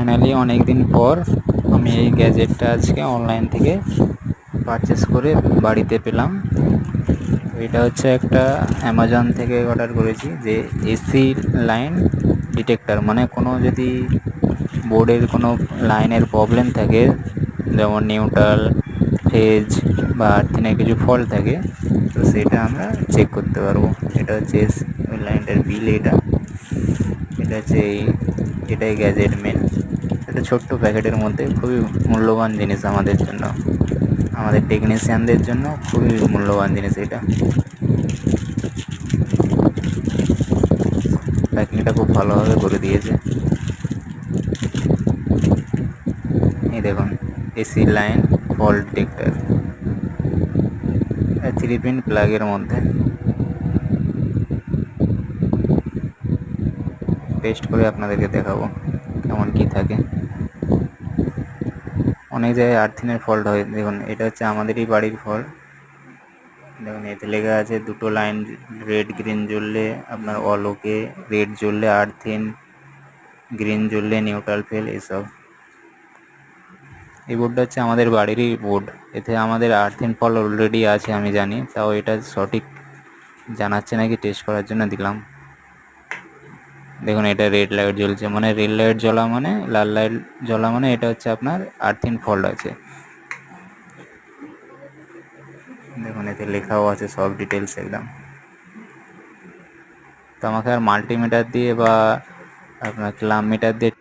Finally অনেক দিন পর আমি এই গ্যাজেটটা আজকে অনলাইন থেকে পারচেস করে বাড়িতে পেলাম। তো এটা হচ্ছে একটা অ্যামাজন থেকে অর্ডার করেছি, যে এসি লাইন ডিটেক্টর, মানে কোনো যদি বোর্ডের কোনো লাইনের প্রবলেম থাকে, যেমন নিউট্রাল, ফেজ বা আর্থিনের কিছু ফল্ট থাকে, তো সেটা আমরা চেক করতে পারবো। এটা হচ্ছে ওই লাইনটার বিল। এটা হচ্ছে এটাই গ্যাজেট মেন। একটা ছোট্ট প্যাকেটের মধ্যে খুবই মূল্যবান জিনিস আমাদের জন্য, আমাদের টেকনিশিয়ানদের জন্য খুবই মূল্যবান জিনিস এটা। প্যাকিংটা খুব ভালোভাবে করে দিয়েছে। এই দেখুন, AC line fault detector, 3 pin প্লাগের মধ্যে। টেস্ট করে আপনাদেরকে দেখাবো কেমন কি থাকে। অনেক জায়গায় আর্থিনের ফল্ট হয়। দেখুন, এটা হচ্ছে আমাদেরই বাড়ির ফল্ট। দেখুন, এতে লেখা আছে দুটো লাইন রেড গ্রিন জ্বললে আপনার অল ওকে, রেড জ্বললে আর্থিন, গ্রিন জ্বললে নিউট্রাল ফেল, এসব। এই বোর্ডটা হচ্ছে আমাদের বাড়িরই বোর্ড। এতে আমাদের আর্থিন ফল অলরেডি আছে আমি জানি, তাও এটা সঠিক জানাচ্ছে নাকি টেস্ট করার জন্য দিলাম। দেখুন, এটা রেড লাইট জ্বলছে, মানে রেড লাইট জ্বলা মানে, লাল লাইট জ্বলা মানে এটা হচ্ছে আপনার আর্থিন ফল্ট আছে। দেখুন, এতে লেখাও আছে সব ডিটেলস একদম। তো আমাকে আর মাল্টিমিটার দিয়ে বা আপনার ক্লাম মিটার দিয়ে